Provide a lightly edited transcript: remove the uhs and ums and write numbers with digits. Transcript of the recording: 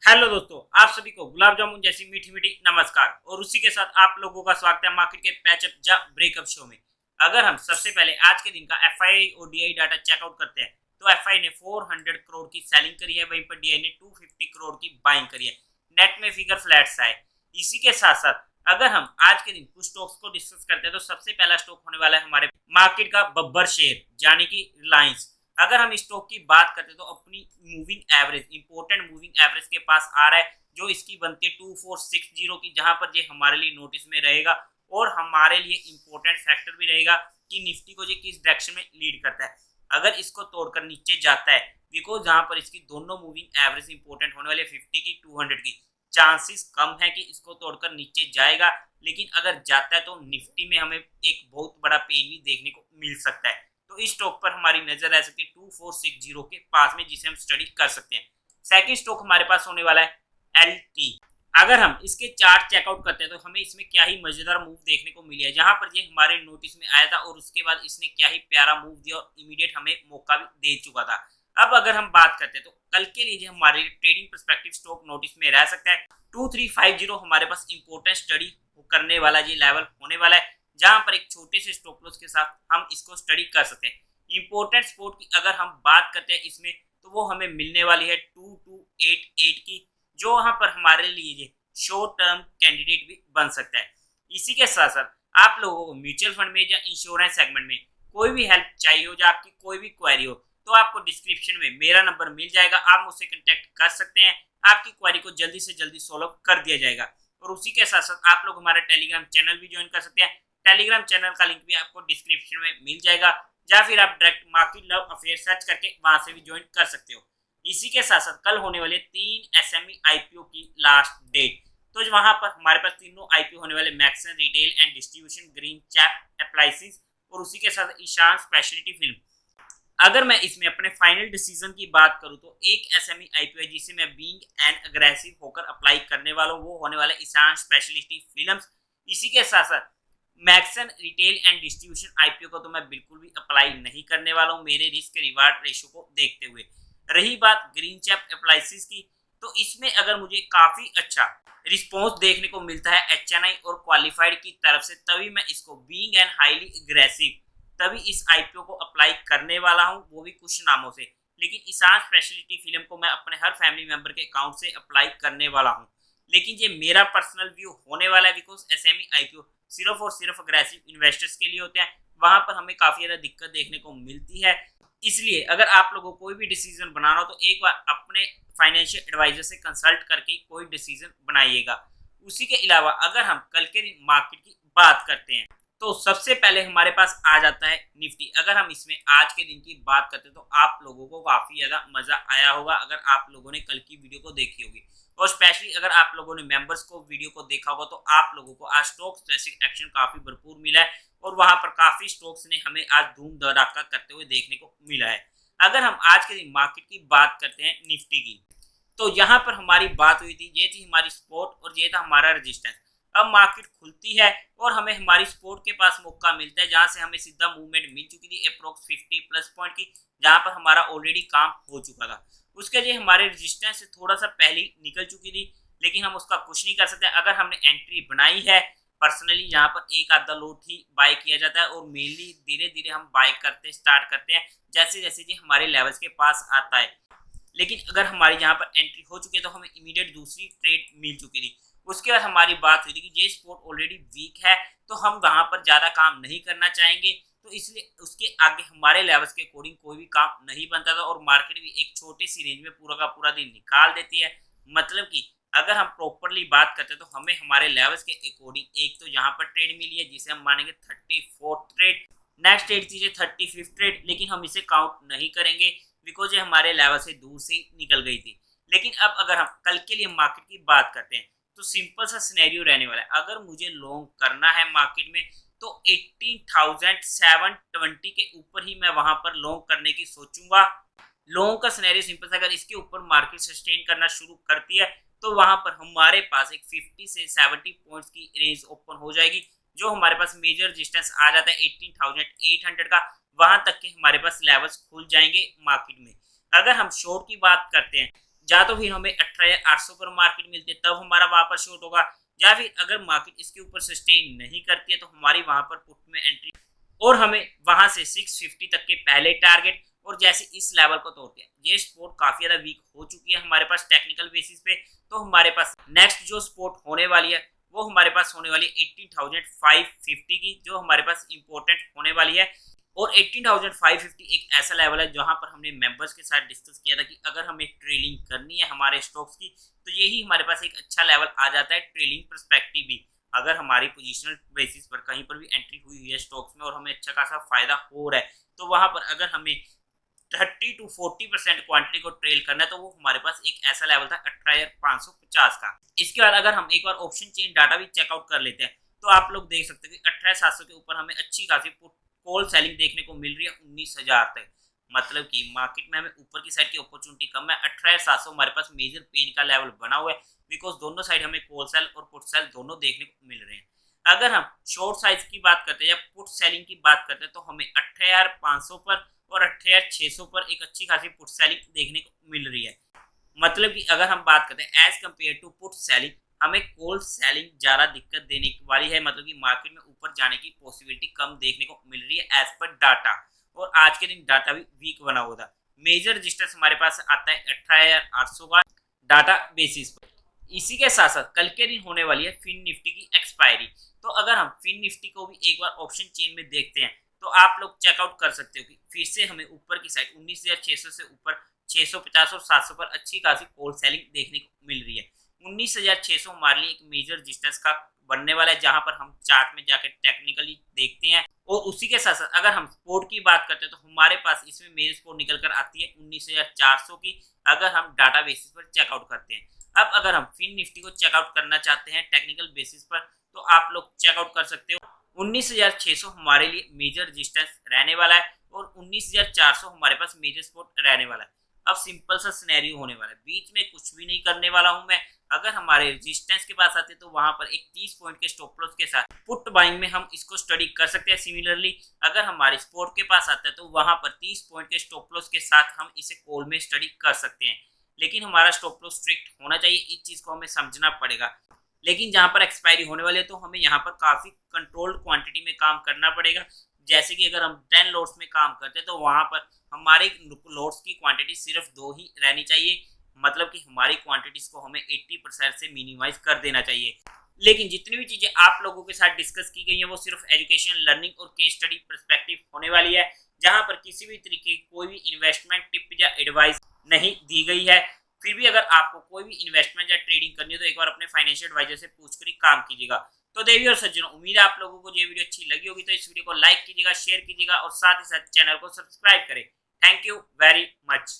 Hello दोस्तों, आप सभी को गुलाब जामुन जैसी मीठी मीठी नमस्कार और उसी के साथ आप लोगों का स्वागत है मार्केट के पैचअप या ब्रेकअप शो में। अगर हम सबसे पहले आज के दिन का एफआई और डीआई डाटा चेकआउट करते हैं तो एफआई ने 400 करोड़ की सेलिंग करी है, वहीं पर डीआई ने 250 करोड़ की बाइंग करी है। नेट में फिगर फ्लैट सा है। इसी के साथ साथ अगर हम आज के दिन कुछ स्टॉक्स को डिस्कस करते हैं तो सबसे पहला स्टॉक होने वाला है हमारे मार्केट का बब्बर शेयर यानी कि रिलायंस। अगर हम स्टॉक की बात करते हैं तो अपनी moving average, important moving average के पास आ रहा है, जो इसकी बनती है 2460 की, जहां पर ये हमारे लिए नोटिस में रहेगा और हमारे लिए इंपॉर्टेंट फैक्टर भी रहेगा कि निफ्टी को ये किस डायरेक्शन में लीड करता है। अगर इसको तोड़कर नीचे जाता है, बिकॉज जहां पर इसकी दोनों मूविंग एवरेज इंपॉर्टेंट होने वाले 50 की 200 की, चांसेस कम है कि इसको तोड़कर नीचे जाएगा। लेकिन अगर जाता है तो निफ्टी में हमें एक बहुत बड़ा पेन भी देखने को मिल सकता है। तो इस स्टॉक पर हमारी नजर रह सकती है 2460 के पास में, जिसे हम स्टडी कर सकते हैं। सेकंड स्टॉक हमारे पास होने वाला है एलटी। अगर हम इसके चार्ट चेकआउट करते हैं तो हमें इसमें क्या ही मजेदार मूव देखने को मिली है, जहां पर ये हमारे नोटिस में आया था और उसके बाद इसने क्या ही प्यारा मूव दिया और इमीडिएट हमें मौका भी दे चुका था। अब अगर हम बात करते हैं तो कल के लिए हमारे ट्रेडिंग पर्सपेक्टिव स्टॉक नोटिस में रह सकता है 2350 हमारे पास इंपोर्टेंट स्टडी करने वाला ये लेवल होने वाला है, जहां पर एक छोटे से स्टॉप लॉस के साथ हम इसको स्टडी कर सकते हैं। इंपॉर्टेंट सपोर्ट की अगर हम बात करते हैं इसमें तो वो हमें मिलने वाली है 2288 की, जो वहां पर हमारे लिए शॉर्ट टर्म कैंडिडेट भी बन सकता है। इसी के साथ साथ आप लोगों को म्यूचुअल फंड में या इंश्योरेंस सेगमेंट में कोई भी हेल्प चाहिए हो या आपकी कोई भी क्वेरी हो तो आपको डिस्क्रिप्शन में मेरा नंबर मिल जाएगा, आप मुझसे कांटेक्ट कर सकते हैं। आपकी क्वेरी को जल्दी से जल्दी सॉल्व कर दिया जाएगा। और उसी के साथ साथ आप लोग हमारा टेलीग्राम चैनल भी ज्वाइन कर सकते हैं। टेलीग्राम चैनल का लिंक भी आपको डिस्क्रिप्शन में मिल जाएगा, या फिर आप direct market love affair search करके वहां से भी ज्वाइन कर सकते हो। इसी के साथ साथ कल होने वाले 3 एसएमई आईपीओ की लास्ट डेट, तो वहां पर हमारे पास तीनों आईपीओ होने वाले Maxon retail and distribution, green chap appliances और उसी के साथ ईशान स्पेशलिटी फिल्म। अगर मैं इसमें अपने फाइनल डिसीजन की बात करूं तो एक एसएमई आईपीओ है जिसे मैं बीइंग एंड अग्रेसिव होकर अप्लाई करने वाला हूं, वो होने वाला ईशान स्पेशलिटी फिल्म्स। इसी के साथ साथ Maxon retail and distribution IPO को तो मैं बिल्कुल भी अप्लाई नहीं करने वाला हूं मेरे रिस्क रिवार्ड रेशो को देखते हुए। रही बात ग्रीन चैप एप्लायंसेस की, तो इसमें अगर मुझे काफी अच्छा रिस्पॉन्स देखने को मिलता है एचएनआई और क्वालिफाइड की तरफ से, तभी मैं इसको बीइंग एंड हाईली अग्रेसिव तभी इस आईपीओ को अप्लाई करने वाला हूं, वो भी कुछ नामों से। लेकिन ईशान स्पेशलिटी फिल्म को मैं अपने हर फैमिली मेंबर के अकाउंट से अप्लाई करने वाला हूं। लेकिन ये मेरा पर्सनल व्यू होने वाला है, बिकॉज एसएमई आईपीओ सिर्फ और सिर्फ अग्रेसिव इन्वेस्टर्स के लिए होते हैं, वहां पर हमें काफी ज्यादा दिक्कत देखने को मिलती है। इसलिए अगर आप लोगों को कोई भी डिसीजन बनाना हो तो एक बार अपने फाइनेंशियल एडवाइजर से कंसल्ट करके कोई डिसीजन बनाइएगा। उसी के अलावा अगर हम कल के दिन मार्केट की बात करते हैं तो सबसे पहले हमारे पास आ जाता है निफ्टी। अगर हम इसमें आज के दिन की बात करते हैं तो आप लोगों को काफी ज्यादा मजा आया होगा अगर आप लोगों ने कल की वीडियो को देखी होगी, और स्पेशली अगर आप लोगों ने मेंबर्स को वीडियो को देखा होगा तो आप लोगों को आज स्टॉक स्पेसिफिक एक्शन काफी भरपूर मिला है और वहां पर काफी स्टॉक्स ने हमें आज धूम धड़ाका करते हुए देखने को मिला है। अगर हम आज के दिन मार्केट की बात करते हैं निफ्टी की, तो यहाँ पर हमारी बात हुई थी, ये थी हमारी सपोर्ट और ये था हमारा रेजिस्टेंस। अब मार्केट खुलती है और हमें हमारी सपोर्ट के पास मौका मिलता है, जहां से हमें सीधा मूवमेंट मिल चुकी थी अप्रोक्स 50 प्लस पॉइंट की, जहां पर हमारा ऑलरेडी काम हो चुका था। उसके लिए हमारे रेजिस्टेंस से थोड़ा सा पहले निकल चुकी थी, लेकिन हम उसका कुछ नहीं कर सकते। अगर हमने एंट्री बनाई है पर्सनली, यहाँ पर एक आधा लोट ही बाय किया जाता है और मेनली धीरे धीरे हम बाय करते स्टार्ट करते हैं जैसे जैसे जी हमारे लेवल्स के पास आता है। लेकिन अगर हमारी यहाँ पर एंट्री हो चुकी है तो हमें इमीडिएट दूसरी ट्रेड मिल चुकी थी। उसके बाद हमारी बात हुई थी कि ये स्पोर्ट ऑलरेडी वीक है तो हम वहां पर ज्यादा काम नहीं करना चाहेंगे, तो इसलिए उसके आगे हमारे लेवल्स के अकॉर्डिंग कोई भी काम नहीं बनता था और मार्केट भी एक छोटी सी रेंज में पूरा का पूरा दिन निकाल देती है। मतलब कि अगर हम प्रॉपरली बात करते हैं तो हमें हमारे लेवल्स के अकॉर्डिंग एक तो यहाँ पर ट्रेड मिली है जिसे हम मानेंगे 34th ट्रेड, नेक्स्ट ट्रेड थी 35th ट्रेड, लेकिन हम इसे काउंट नहीं करेंगे बिकॉज ये हमारे लेवल से दूर से निकल गई थी। लेकिन अब अगर हम कल के लिए मार्केट की बात करते हैं तो सिंपल सा सिनेरियो रहने वाला है। अगर मुझे लॉन्ग करना है मार्केट में तो 18,720 के ऊपर ही मैं वहां पर लॉन्ग करने की सोचूंगा। लॉन्ग का सिनेरियो सिंपल सा, अगर इसके ऊपर मार्केट सस्टेन करना शुरू करती है तो वहां पर हमारे पास एक 50 से 70 पॉइंट्स की रेंज ओपन हो जाएगी, जो हमारे पास मेजर रेजिस्टेंस आ जाता है 18,800 का, वहां तक के हमारे पास लेवल्स खुल जाएंगे मार्केट में। अगर हम शॉर्ट की बात करते हैं या तो फिर हमें 18,800 पर मार्केट मिलती है तब हमारा वहां पर शॉर्ट होगा, या फिर अगर मार्केट इसके ऊपर सस्टेन नहीं करती है तो हमारी वहां पर पुट में एंट्री और हमें वहां से 650 तक के पहले टारगेट और जैसे इस लेवल को तोड़ते हैं। ये स्पोर्ट काफी ज्यादा वीक हो चुकी है हमारे पास टेक्निकल बेसिस पे, तो हमारे पास नेक्स्ट जो स्पोर्ट होने वाली है वो हमारे पास होने वाली है 18,550 की, जो हमारे पास इंपॉर्टेंट होने वाली है। और 18,550 एक ऐसा लेवल है जहां पर हमने मेंबर्स के साथ डिस्कस किया था कि अगर हमें ट्रेडिंग करनी है हमारे स्टॉक्स की तो यही हमारे पास एक अच्छा लेवल आ जाता है ट्रेडिंग पर्सपेक्टिव भी। अगर हमारी पोजिशनल बेसिस पर कहीं पर भी एंट्री हुई है स्टॉक्स में और हमें अच्छा खासा फायदा हो रहा है तो वहां पर अगर हमें 30 to 40% क्वांटिटी को ट्रेल करना है तो वो हमारे पास एक ऐसा लेवल था 18,550 का। इसके बाद अगर हम एक बार ऑप्शन चेन डाटा भी चेकआउट कर लेते हैं तो आप लोग देख सकते हैं कि 18,700 के ऊपर हमें अच्छी खासी कॉल सेलिंग देखने को मिल रही है 19,000 तक। मतलब कि मार्केट में हमें ऊपर की साइड की अपॉर्चुनिटी कम है। 18,700 हमारे पास मेजर पेन का लेवल बना हुआ है बिकॉज दोनों साइड हमें कॉल सेल और पुट सेल दोनों देखने को मिल रहे हैं। अगर हम शॉर्ट साइज की बात करते हैं या पुट सेलिंग की बात करते हैं तो हमें 18,500 पर और 18,600 पर एक अच्छी खासी पुट सेलिंग देखने को मिल रही है। मतलब कि अगर हम बात करते हैं as compare to put selling हमें कोल्ड सेलिंग ज्यादा दिक्कत देने वाली है। मतलब कि मार्केट में ऊपर जाने की पॉसिबिलिटी कम देखने को मिल रही है एज पर डाटा, और आज के दिन डाटा भी वीक बना हुआ था। मेजर रजिस्टर्स हमारे पास आता है 18,800 का डाटा बेसिस पर। इसी के साथ साथ कल के दिन होने वाली है फिन निफ्टी की एक्सपायरी। तो अगर हम फिन निफ्टी को भी एक बार ऑप्शन चेन में देखते हैं तो आप लोग चेकआउट कर सकते हो कि फिर से हमें ऊपर की साइड 19,600 से ऊपर 650 और 700 पर अच्छी खासी कोल्ड सेलिंग देखने को मिल रही है। 19,600 हमारे लिए एक मेजर रजिस्टेंस का बनने वाला है जहां पर हम चार्ट में जाकर टेक्निकली देखते हैं। और उसी के साथ साथ अगर हम स्पोर्ट की बात करते हैं तो हमारे पास इसमें मेजर स्पोर्ट निकल कर आती है 19,400 की, अगर हम डाटा बेसिस पर चेकआउट करते हैं। अब अगर हम फिन निफ्टी को चेकआउट करना चाहते हैं टेक्निकल बेसिस पर तो आप लोग चेकआउट कर सकते हो। 19,600 हमारे लिए मेजर रेजिस्टेंस रहने वाला है और 19,400 हमारे पास मेजर सपोर्ट रहने वाला है। अब सिंपल सा सिनेरियो होने वाला है, बीच में कुछ भी नहीं करने वाला हूं मैं। अगर हमारे रेजिस्टेंस के पास आते तो वहां पर एक 30 पॉइंट के स्टॉप लॉस के साथ पुट बाइंग में हम इसको स्टडी कर सकते हैं। सिमिलरली अगर हमारे सपोर्ट के पास आता है तो वहां पर 30 पॉइंट के स्टॉप लॉस के साथ हम इसे कॉल में स्टडी कर सकते हैं। लेकिन हमारा स्टॉप लॉस स्ट्रिक्ट होना चाहिए, इस चीज को हमें समझना पड़ेगा। लेकिन जहां पर एक्सपायरी होने वाली है तो हमें यहाँ पर काफी कंट्रोल्ड क्वांटिटी में काम करना पड़ेगा। जैसे कि अगर हम 10 लोड्स में काम करते हैं तो वहां पर हमारे लोड्स की क्वांटिटी सिर्फ 2 ही रहनी चाहिए। मतलब कि हमारी क्वांटिटीज को हमें 80% से मिनिमाइज कर देना चाहिए। लेकिन जितनी भी चीजें आप लोगों के साथ डिस्कस की गई है वो सिर्फ एजुकेशन, लर्निंग और केस स्टडी पर्सपेक्टिव होने वाली है, जहां पर किसी भी तरीके की कोई भी इन्वेस्टमेंट टिप या एडवाइस नहीं दी गई है। फिर भी अगर आपको कोई भी इन्वेस्टमेंट या ट्रेडिंग करनी है तो एक बार अपने फाइनेंशियल एडवाइजर से पूछकर ही काम कीजिएगा। तो देवी और सज्जनों, उम्मीद है आप लोगों को ये वीडियो अच्छी लगी होगी, तो इस वीडियो को लाइक कीजिएगा, शेयर कीजिएगा और साथ ही साथ चैनल को सब्सक्राइब करें। Thank you very much.